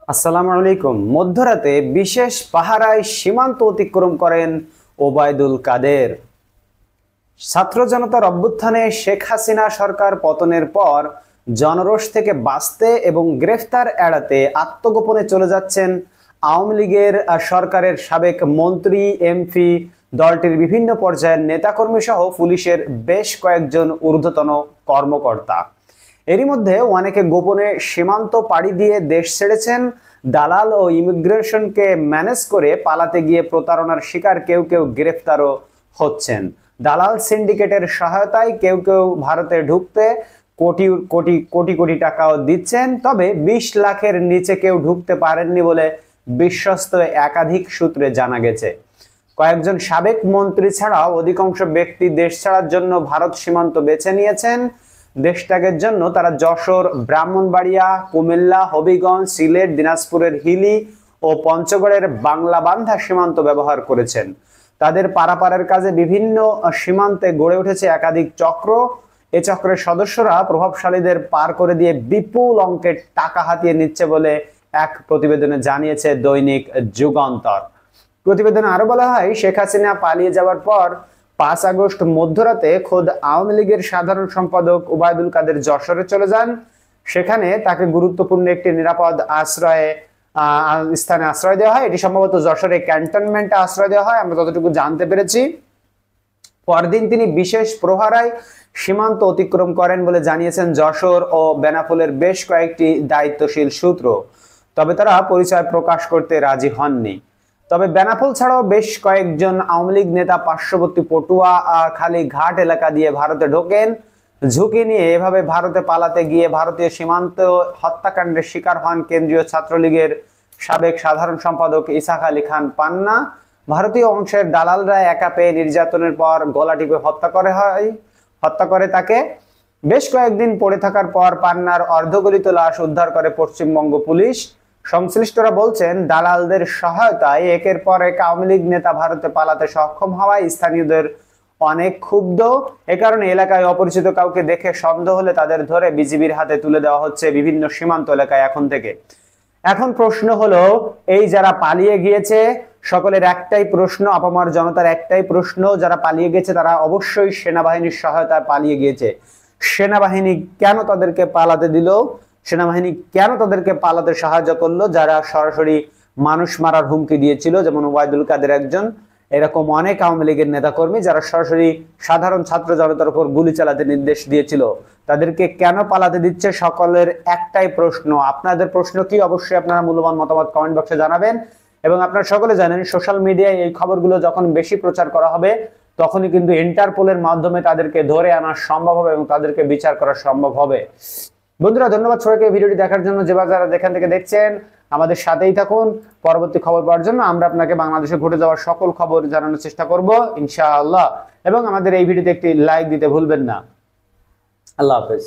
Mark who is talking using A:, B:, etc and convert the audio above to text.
A: আসসালামু আলাইকুম। মধ্যরাতে বিশেষ পাহারায় সীমান্ত অতিক্রম করেন ওবায়দুল কাদের। ছাত্র জনতার অভ্যুত্থানে শেখ হাসিনা সরকার পতনের পর জনরোষ থেকে বাঁচতে এবং গ্রেফতার এড়াতে আত্মগোপনে চলে যাচ্ছেন আওয়ামী লীগের সরকারের সাবেক মন্ত্রী, এমপি, দলটির বিভিন্ন পর্যায়ের নেতাকর্মী সহ পুলিশের বেশ কয়েকজন ঊর্ধ্বতন কর্মকর্তা। এরই মধ্যে অনেকে গোপনে সীমান্ত পাড়ি দিয়ে দেশ ছেড়েছেন। দালাল ও ইমিগ্রেশনকে ম্যানেজ করে পালাতে গিয়ে প্রতারণার শিকার কেউ কেউ গ্রেফতারও হচ্ছেন। দালাল সিন্ডিকেটের সহায়তায় কেউ কেউ ভারতে ঢুকতে কোটি কোটি কোটি কোটি টাকাও দিচ্ছেন। তবে 20 লাখের নিচে কেউ ঢুকতে পারেননি বলে বিশ্বস্ত একাধিক সূত্রে জানা গেছে। কয়েকজন সাবেক মন্ত্রী ছাড়াও অধিকাংশ ব্যক্তি দেশ ছাড়ার জন্য ভারত সীমান্ত বেছে নিয়েছেন। দেশ ত্যাগের জন্য তারা যশোর, ব্রাহ্মণবাড়িয়া, কুমিল্লা, হবিগঞ্জ, সিলেট, দিনাজপুরের হিলি ও পঞ্চগড়ের বাংলাবান্ধা সীমান্ত ব্যবহার করেছেন। তাদের পারাপারের কাজে বিভিন্ন সীমান্তে গড়ে উঠেছে একাধিক চক্র। এ চক্রের সদস্যরা প্রভাবশালীদের পার করে দিয়ে বিপুল অঙ্কের টাকা হাতিয়ে নিচ্ছে বলে এক প্রতিবেদনে জানিয়েছে দৈনিক যুগান্তর। প্রতিবেদনে আরো বলা হয়, শেখ হাসিনা পালিয়ে যাওয়ার পর 5 আগস্ট মধ্যরাতে খোদ আওয়ামী লীগের সাধারণ সম্পাদক ওবায়দুল কাদের যশোরে চলে যান। সেখানে তাকে গুরুত্বপূর্ণ একটি নিরাপদ স্থানে আশ্রয় দেওয়া হয়। এটি সম্ভবত যশোরে ক্যান্টনমেন্টে আশ্রয় দেওয়া হয়, আমরা যতটুকু জানতে পেরেছি। পরদিন তিনি বিশেষ প্রহরায় সীমান্ত অতিক্রম করেন বলে জানিয়েছেন যশোর ও বেনাপোলের বেশ কয়েকটি দায়িত্বশীল সূত্র। তবে তারা পরিচয় প্রকাশ করতে রাজি হননি। তবে বেনাপোল ছাড়াও বেশ কয়েকজন আওয়ামী লীগ নেতা পার্শ্ববর্তী পটুয়া খালি ঘাট এলাকা দিয়ে ভারতে ঢোকেন। ঝুঁকি নিয়ে এভাবে ভারতে পালাতে গিয়ে ভারতীয় সীমান্ত হত্যাকাণ্ডের শিকার হন কেন্দ্রীয় ছাত্রলীগের সাবেক সাধারণ সম্পাদক ইসাক আলী খান পান্না। ভারতীয় অংশের দালালরা একা পেয়ে নির্যাতনের পর গলা টিপে হত্যা করে তাকে। বেশ কয়েকদিন পড়ে থাকার পর পান্নার অর্ধগলিত লাশ উদ্ধার করে পশ্চিমবঙ্গ পুলিশ। সংশ্লিষ্টরা বলছেন, দালালদের সহায়তায় একের পর এক আওয়ামী লীগ নেতা ভারতে পালাতে সক্ষম হওয়ায় স্থানীয়দের অনেক ক্ষুব্ধ। এ কারণে এলাকায় অপরিচিত কাউকে দেখে সন্দেহ হলে তাদের ধরে বিজিবির হাতে তুলে দেওয়া হচ্ছে বিভিন্ন সীমান্ত এলাকায় এখন থেকে। এখন প্রশ্ন হলো, এই যারা পালিয়ে গিয়েছে সকলের একটাই প্রশ্ন, আপামর জনতার একটাই প্রশ্ন, যারা পালিয়ে গেছে তারা অবশ্যই সেনাবাহিনীর সহায়তায় পালিয়ে গিয়েছে। সেনাবাহিনী কেন তাদেরকে পালাতে দিল? সেনাবাহিনী কেন তাদেরকে পালাতে সাহায্য করলো? যারা সরাসরি মানুষ মারার হুমকি দিয়েছিল, যেমন ওবায়দুল কাদের একজন, এরকম অনেক আওয়ামী লীগের নেতাকর্মী যারা সরাসরি সাধারণ ছাত্র জনতার উপর গুলি চালাতে নির্দেশ দিয়েছিল, তাদেরকে কেন পালাতে দিচ্ছে? সকলের একটাই প্রশ্ন। আপনাদের প্রশ্ন কি? অবশ্যই আপনারা মূল্যবান মতামত কমেন্ট বক্সে জানাবেন। এবং আপনারা সকলে জানেন, সোশ্যাল মিডিয়ায় এই খবরগুলো যখন বেশি প্রচার করা হবে তখনই কিন্তু ইন্টারপোলের মাধ্যমে তাদেরকে ধরে আনা সম্ভব হবে এবং তাদেরকে বিচার করা সম্ভব হবে। বন্ধুরা, ধন্যবাদ সবাইকে ভিডিওটি দেখার জন্য। যারা যেখান থেকে দেখছেন আমাদের সাথেই থাকুন পরবর্তী খবর পাওয়ার জন্য। আমরা আপনাকে বাংলাদেশে ঘটে যাওয়ার সকল খবর জানানোর চেষ্টা করব ইনশাআল্লাহ। এবং আমাদের এই ভিডিওতে একটি লাইক দিতে ভুলবেন না। আল্লাহ হাফেজ।